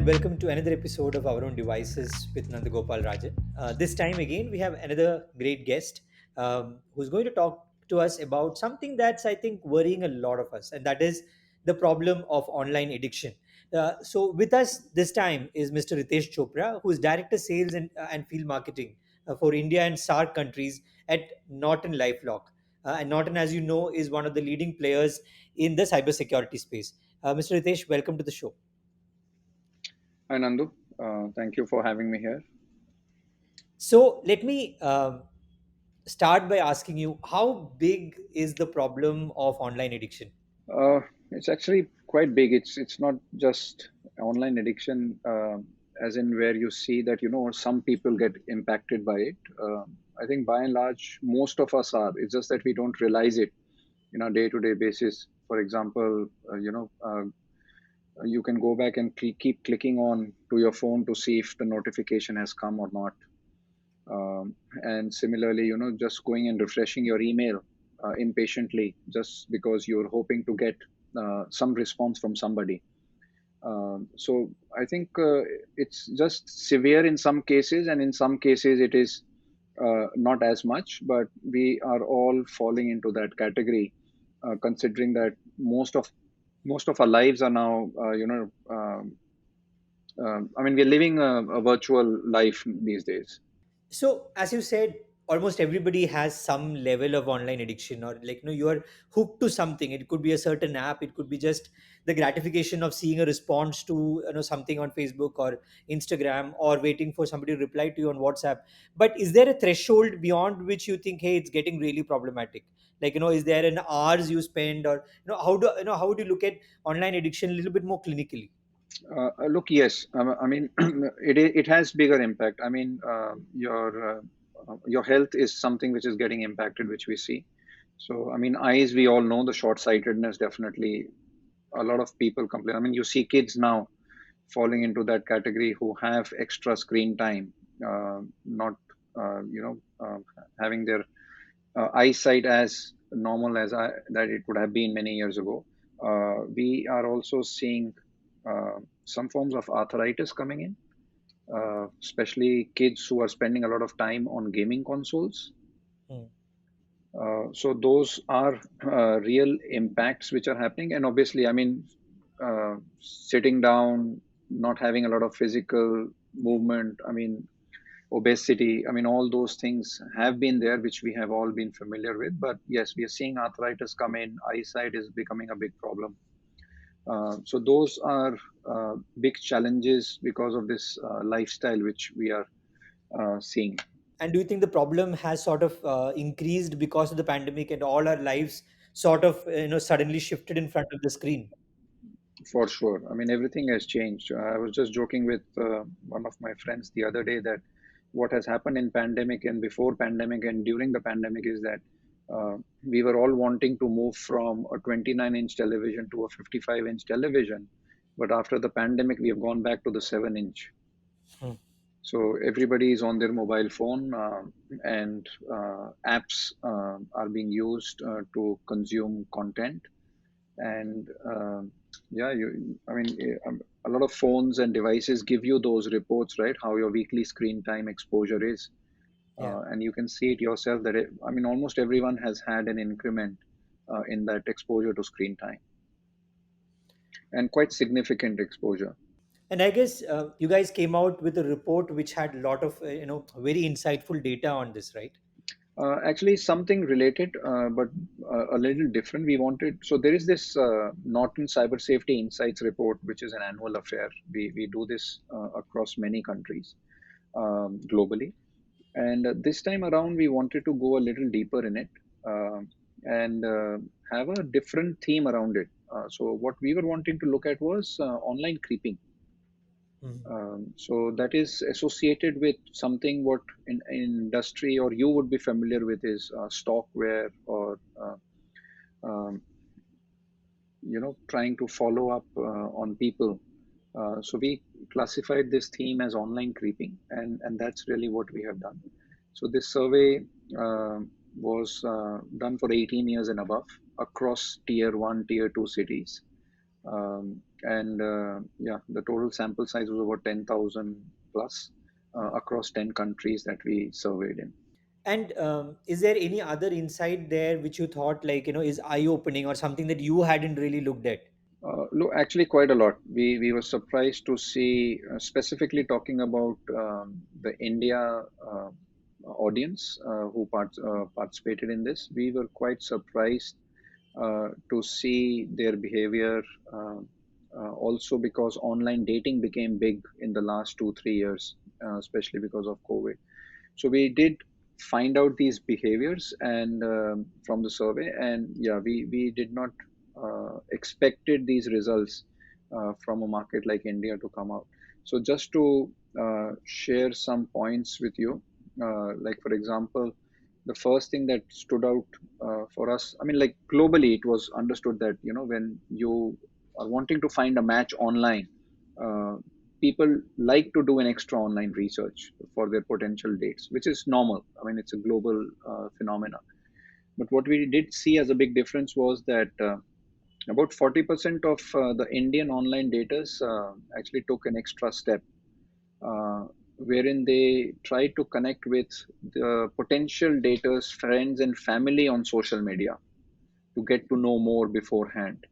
and welcome to another episode of Our Own Devices with Nandagopal Rajan. This time again, we have another great guest who's going to talk to us about something that's, I think, worrying a lot of us, and that is the problem of online addiction. So, with us this time is Mr. Ritesh Chopra, who is Director Sales and Field Marketing for India and SAARC countries at NortonLifeLock. And Norton, as you know, is one of the leading players in the cybersecurity space. Mr. Ritesh, welcome to the show. Hi Nandu, thank you for having me here. So let me start by asking you, how big is the problem of online addiction? It's actually quite big. It's not just online addiction, as in where you see that some people get impacted by it. I think by and large, most of us are. It's just that we don't realize it in a day-to-day basis. For example, you can go back and keep clicking on to your phone to see if the notification has come or not. And similarly, just going and refreshing your email impatiently just because you're hoping to get some response from somebody. So I think it's just severe in some cases, and in some cases it is not as much. But we are all falling into that category, considering that most of our lives are now, I mean, we're living a virtual life these days. So, as you said, almost everybody has some level of online addiction, or you are hooked to something. It could be a certain app, it could be just the gratification of seeing a response to something on Facebook or Instagram, or waiting for somebody to reply to you on WhatsApp. But is there a threshold beyond which you think, hey, it's getting really problematic? Is there an hours you spend, or how would you look at online addiction a little bit more clinically? Look, yes. I mean, it has bigger impact. I mean, your health is something which is getting impacted, which we see. So, I mean, eyes, we all know the short-sightedness, definitely. A lot of people complain. I mean, you see kids now falling into that category who have extra screen time, not having their eyesight as normal as that it would have been many years ago. We are also seeing some forms of arthritis coming in, especially kids who are spending a lot of time on gaming consoles. Hmm. So those are real impacts which are happening, and obviously, I mean, sitting down, not having a lot of physical movement. I mean, obesity. I mean, all those things have been there, which we have all been familiar with. But yes, we are seeing arthritis come in. Eyesight is becoming a big problem. So those are big challenges because of this lifestyle which we are seeing. And do you think the problem has sort of increased because of the pandemic, and all our lives sort of suddenly shifted in front of the screen? For sure. I mean, everything has changed. I was just joking with one of my friends the other day that what has happened in pandemic and before pandemic and during the pandemic is that we were all wanting to move from a 29-inch television to a 55-inch television. But after the pandemic, we have gone back to the 7-inch. Hmm. So everybody is on their mobile phone, and apps are being used to consume content. And yeah, I mean, a lot of phones and devices give you those reports, right? How your weekly screen time exposure is. Yeah. And you can see it yourself that I mean, almost everyone has had an increment in that exposure to screen time, and quite significant exposure. And I guess you guys came out with a report which had a lot of very insightful data on this, right? Actually, something related, but a little different. We wanted, so there is this Norton Cyber Safety Insights report, which is an annual affair. We do this across many countries globally. And this time around, we wanted to go a little deeper in it and have a different theme around it. So, what we were wanting to look at was online creeping. Mhm. So that is associated with something what in industry or you would be familiar with is stockware or um, trying to follow up on people. So we classified this theme as online creeping, and that's really what we have done. So this survey uh, was done for 18 years and above across tier one, tier two cities. And yeah, the total sample size was about 10,000 plus across 10 countries that we surveyed in. And is there any other insight there which you thought, like, is eye opening, or something that you hadn't really looked at? Look, actually, quite a lot. We were surprised to see, specifically talking about the India audience who participated in this. We were quite surprised to see their behavior. Also, because online dating became big in the last 2 3 years, especially because of COVID. So we did find out these behaviors and from the survey, and yeah, we did not expected these results from a market like India to come out. So just to share some points with you, like for example, the first thing that stood out for us, I mean, like globally, it was understood that when you are wanting to find a match online, uh, people like to do an extra online research for their potential dates, which is normal. I mean, it's a global phenomena. But what we did see as a big difference was that about 40% of the Indian online daters actually took an extra step, uh, wherein they tried to connect with the potential daters, friends, and family on social media to get to know more beforehand.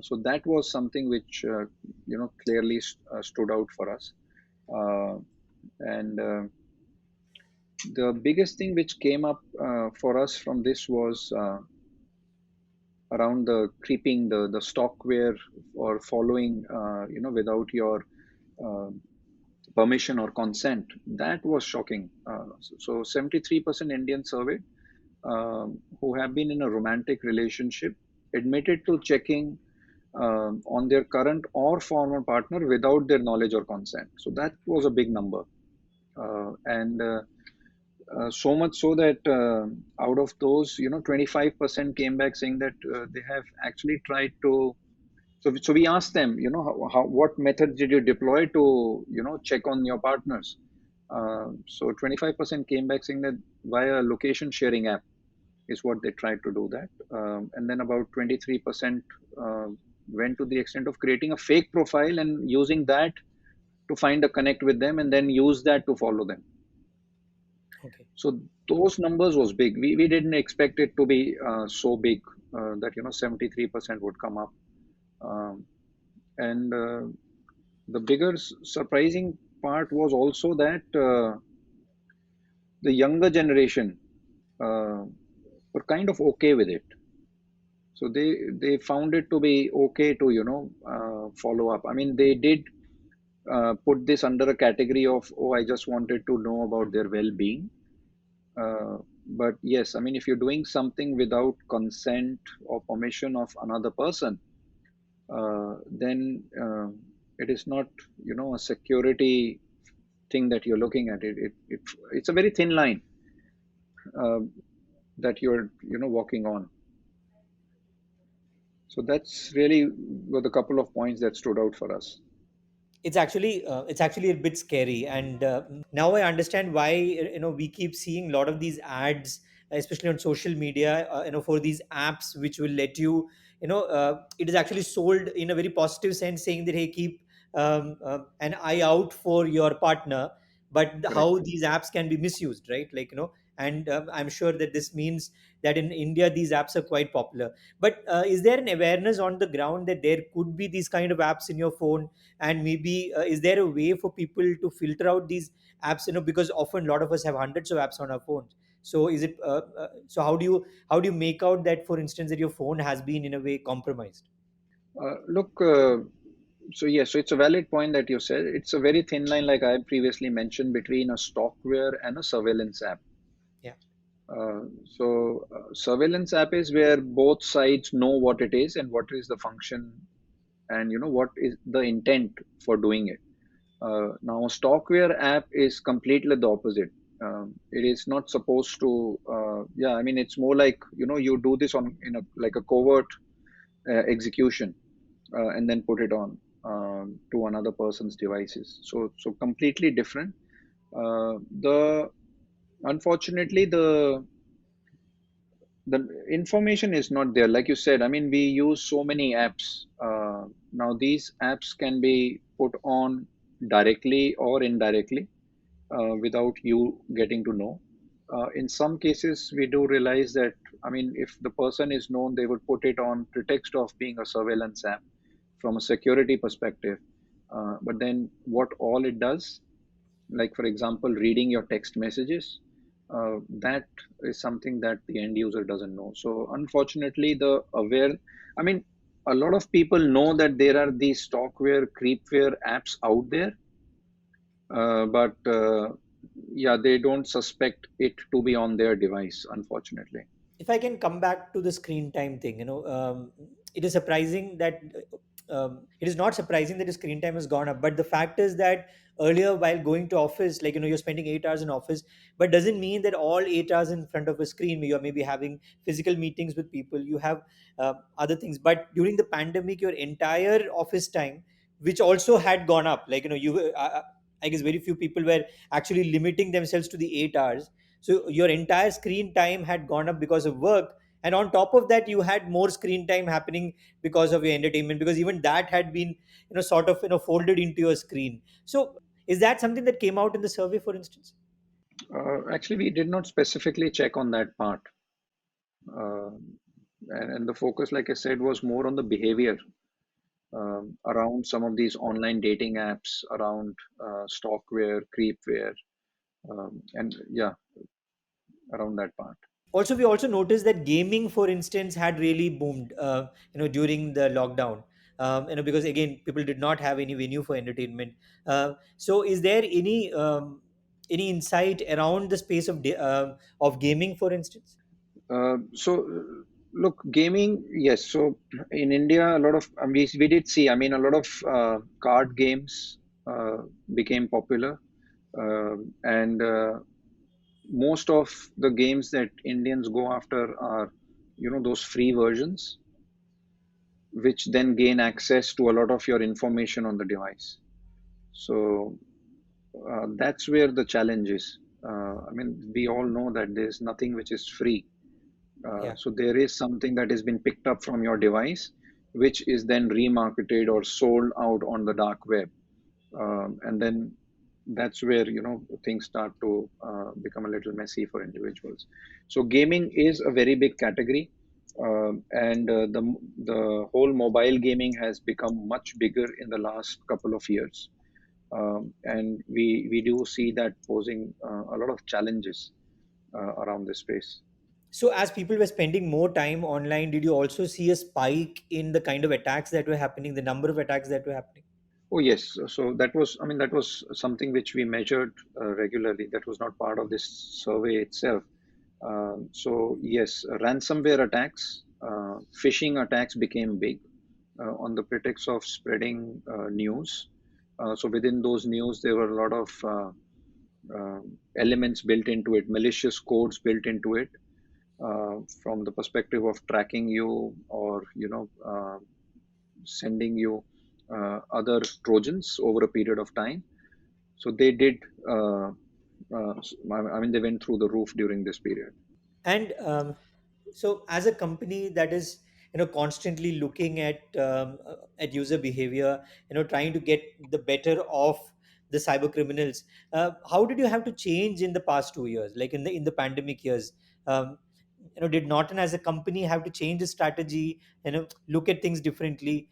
So that was something which clearly stood out for us. Uh, and The biggest thing which came up for us from this was around the creeping, the stalkware or following, without your uh, permission or consent. That was shocking. So 73% Indian surveyed who have been in a romantic relationship admitted to checking on their current or former partner without their knowledge or consent. So that was a big number. And So much so that out of those, 25% came back saying that they have actually tried to. So we asked them, what methods did you deploy to, check on your partners? So 25% came back saying that via location sharing app is what they tried to do that. And then about 23% went to the extent of creating a fake profile and using that to find a connect with them and then use that to follow them. Okay. So those numbers was big. We didn't expect it to be so big that 73% would come up. Um, and The bigger surprising part was also that the younger generation uh, were kind of okay with it. So they found it to be okay to follow up. I mean, they did put this under a category of, oh, I just wanted to know about their well-being. But yes, I mean, if you're doing something without consent or permission of another person, then it is not, a security thing that you're looking at. It's a very thin line uh, that you're, walking on. So that's really were the couple of points that stood out for us. It's actually a bit scary, and now I understand why we keep seeing a lot of these ads, especially on social media, for these apps which will let you, it is actually sold in a very positive sense, saying that, hey, keep an eye out for your partner. But Correct. how these apps can be misused, right? Like, and I'm sure that this means that in India these apps are quite popular. But is there an awareness on the ground that there could be these kind of apps in your phone? And maybe is there a way for people to filter out these apps, because often a lot of us have hundreds of apps on our phones. So is it so how do you make out that, for instance, that your phone has been in a way compromised? Look, so yes, so it's a valid point that you said. It's a very thin line, like I previously mentioned, between a stalkware and a surveillance app. Yeah. Surveillance app is where both sides know what it is and what is the function and what is the intent for doing it. Now, a stalkware app is completely the opposite. It is not supposed to. Yeah, I mean, it's more like you do this on in a like a covert execution and then put it on to another person's devices. So completely different. The Unfortunately, the information is not there. Like you said, I mean, we use so many apps. Now these apps can be put on directly or indirectly, without you getting to know. In some cases, we do realize that, I mean, if the person is known, they would put it on pretext of being a surveillance app from a security perspective. But then what all it does, like for example reading your text messages, that is something that the end user doesn't know. So unfortunately, the aware, I mean, a lot of people know that there are these stalkware, creepware apps out there, but yeah, they don't suspect it to be on their device, unfortunately. If I can come back to the screen time thing, it is surprising that it is not surprising that the screen time has gone up. But the fact is that earlier, while going to office, like you're spending 8 hours in office, but doesn't mean that all 8 hours in front of a screen. You're maybe having physical meetings with people. You have other things. But during the pandemic, your entire office time, which also had gone up, I guess very few people were actually limiting themselves to the 8 hours, so your entire screen time had gone up because of work, and on top of that you had more screen time happening because of your entertainment, because even that had been sort of folded into your screen. So is that something that came out in the survey, for instance? Actually, we did not specifically check on that part. Uh, and the focus, like I said, was more on the behavior around some of these online dating apps, around stalkware, creepware, and yeah, around that part. Also, we also noticed that gaming, for instance, had really boomed during the lockdown, because again people did not have any venue for entertainment. So is there any insight around the space of gaming, for instance? Look, gaming, yes. So in India, a lot of we did see. I mean, a lot of card games became popular, and most of the games that Indians go after are, those free versions, which then gain access to a lot of your information on the device. So that's where the challenge is. I mean, we all know that there's nothing which is free. Yeah. So there is something that has been picked up from your device, which is then remarketed or sold out on the dark web, and then that's where things start to become a little messy for individuals. So gaming is a very big category, and the whole mobile gaming has become much bigger in the last couple of years, and we do see that posing a lot of challenges around this space. So as people were spending more time online, did you also see a spike in the kind of attacks that were happening, the number of attacks that were happening? Oh, yes. So that was, I mean, that was something which we measured regularly. That was not part of this survey itself. So yes, ransomware attacks, phishing attacks became big on the pretext of spreading news. So within those news, there were a lot of uh, elements built into it, malicious codes built into it, from the perspective of tracking you, or sending you other Trojans over a period of time. So they did. I mean, they went through the roof during this period. And so as a company that is constantly looking at user behavior, trying to get the better of the cyber criminals, how did you have to change in the past 2 years, like in the pandemic years? Did Norton as a company have to change the strategy, look at things differently?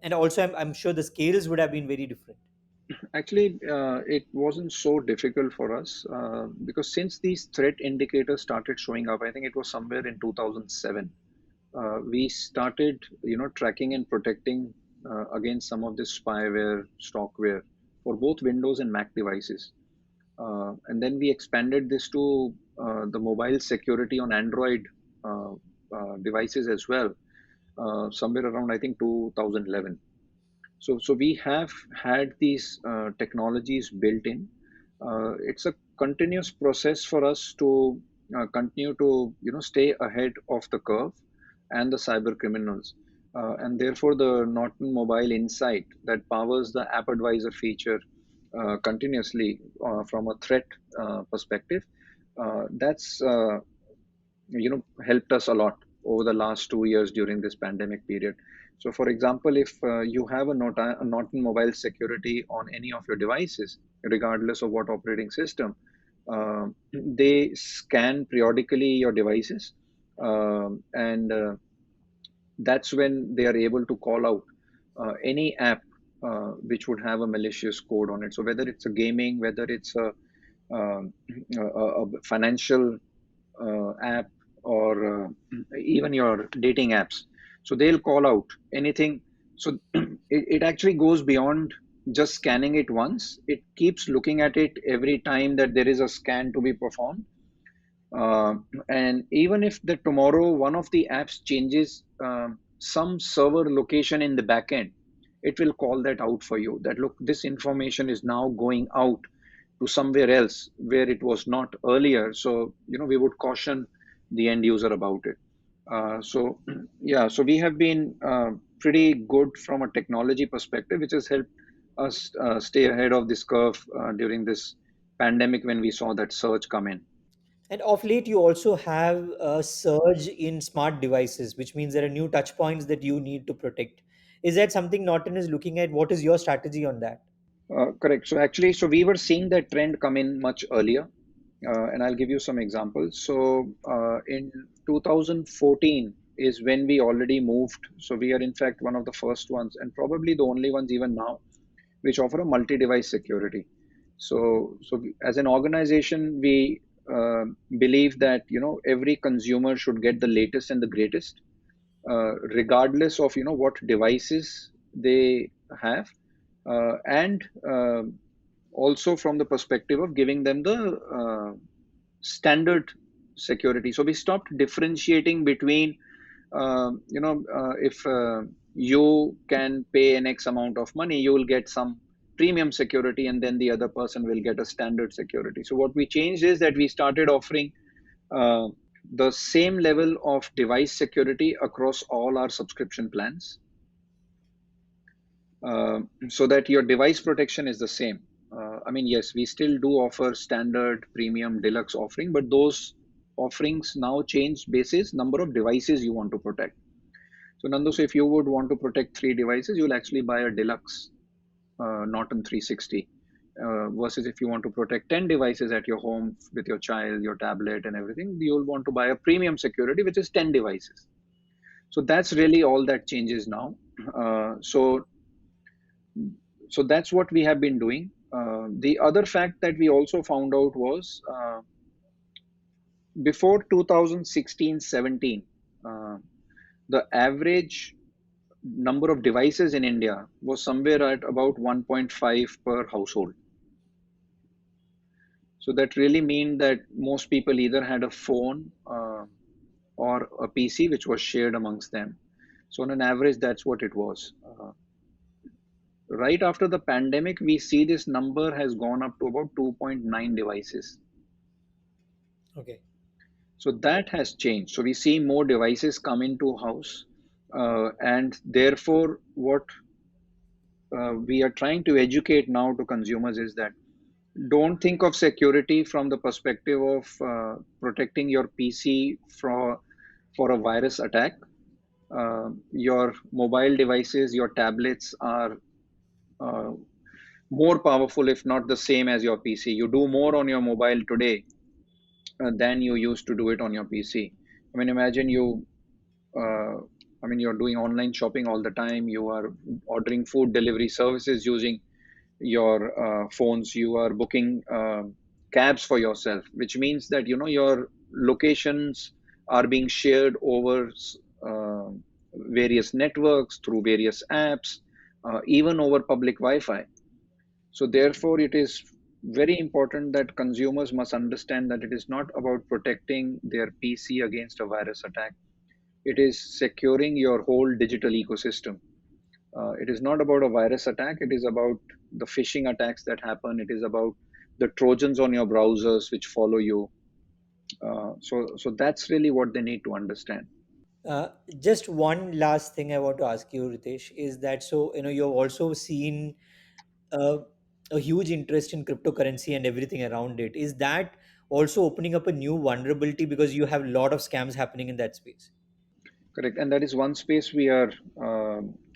And also I'm sure the scales would have been very different. Actually, it wasn't so difficult for us because since these threat indicators started showing up, I think it was somewhere in 2007. We started, tracking and protecting against some of this spyware, stalkware for both Windows and Mac devices. And then we expanded this to the mobile security on Android uh, devices as well, somewhere around, I think, 2011. So we have had these technologies built in. It's a continuous process for us to continue to stay ahead of the curve and the cyber criminals. And therefore, the Norton Mobile Insight that powers the App Advisor feature continuously from a threat perspective, that's helped us a lot over the last 2 years during this pandemic period. So, for example, if you have a Norton mobile security on any of your devices, regardless of what operating system, they scan periodically your devices, and that's when they are able to call out any app which would have a malicious code on it. So whether it's a gaming, whether it's a financial app, or even your dating apps, so they'll call out anything. So it actually goes beyond just scanning it once. It keeps looking at it every time that there is a scan to be performed, uh, and even if the tomorrow one of the apps changes some server location in the backend, it will call that out for you. That look, this information is now going out to somewhere else where it was not earlier. So we would caution the end user about it. So yeah, so we have been pretty good from a technology perspective, which has helped us stay ahead of this curve during this pandemic when we saw that surge come in. And of late, you also have a surge in smart devices, which means there are new touch points that you need to protect. Is that something Norton is looking at? What is your strategy on that? Correct. So actually, so we were seeing that trend come in much earlier, and I'll give you some examples. So in 2014 is when we already moved. So we are in fact one of the first ones, and probably the only ones even now, which offer a multi-device security. As an organization, we believe that every consumer should get the latest and the greatest, regardless of what devices they have, and also from the perspective of giving them the standard security. So we stopped differentiating between if you can pay an X amount of money, you will get some premium security, and then the other person will get a standard security. So what we changed is that we started offering uh, the same level of device security across all our subscription plans, so that your device protection is the same. I mean, yes, we still do offer standard, premium, deluxe offering, but those offerings now change basis number of devices you want to protect. So, Nando, so if you would want to protect 3 devices, you'll actually buy a deluxe Norton 360. Versus if you want to protect 10 devices at your home with your child, your tablet, and everything, you'll want to buy a premium security, which is 10 devices. So that's really all that changes now. So that's what we have been doing. The other fact that we also found out was before 2016-17, the average number of devices in India was somewhere at about 1.5 per household. So that really means that most people either had a phone or a PC, which was shared amongst them. So on an average, that's what it was. Right after the pandemic, we see this number has gone up to about 2.9 devices. Okay. So that has changed. So we see more devices come into house, and therefore, what we are trying to educate now to consumers is that don't think of security from the perspective of protecting your PC for a virus attack. Your mobile devices, your tablets are uh, more powerful, if not the same as your PC. You do more on your mobile today than you used to do it on your PC. I mean, imagine you, uh, I mean, you're doing online shopping all the time. You are ordering food delivery services using your phones. You are booking cabs for yourself, which means that your locations are being shared over uh, various networks through various apps, even over public Wi-Fi. So therefore, it is very important that consumers must understand that it is not about protecting their PC against a virus attack. It is securing your whole digital ecosystem. It is not about a virus attack. It is about the phishing attacks that happen. It is about the Trojans on your browsers which follow you. So that's really what they need to understand. Just one last thing I want to ask you, Ritesh, is that you've also seen uh, a huge interest in cryptocurrency and everything around it. Is that also opening up a new vulnerability because you have a lot of scams happening in that space. Correct. And that is one space we are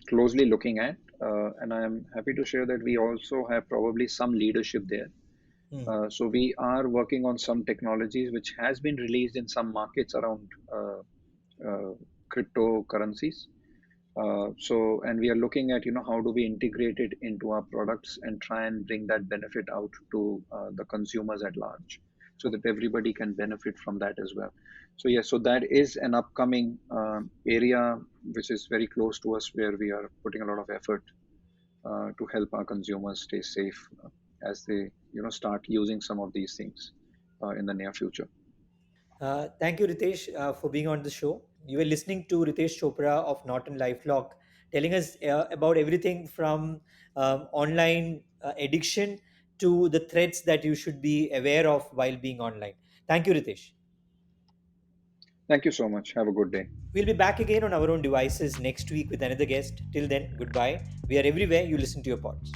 closely looking at. And I am happy to share that we also have probably some leadership there. Hmm. So we are working on some technologies which has been released in some markets around uh, cryptocurrencies. And we are looking at, how do we integrate it into our products and try and bring that benefit out to the consumers at large, so that everybody can benefit from that as well. So yes, so that is an upcoming area which is very close to us, where we are putting a lot of effort to help our consumers stay safe as they, start using some of these things in the near future. Thank you, Ritesh, for being on the show. You were listening to Ritesh Chopra of Norton LifeLock, telling us about everything from online addiction to the threats that you should be aware of while being online. Thank you, Ritesh. Thank you so much. Have a good day. We'll be back again on our own devices next week with another guest. Till then, goodbye. We are everywhere you listen to your pods.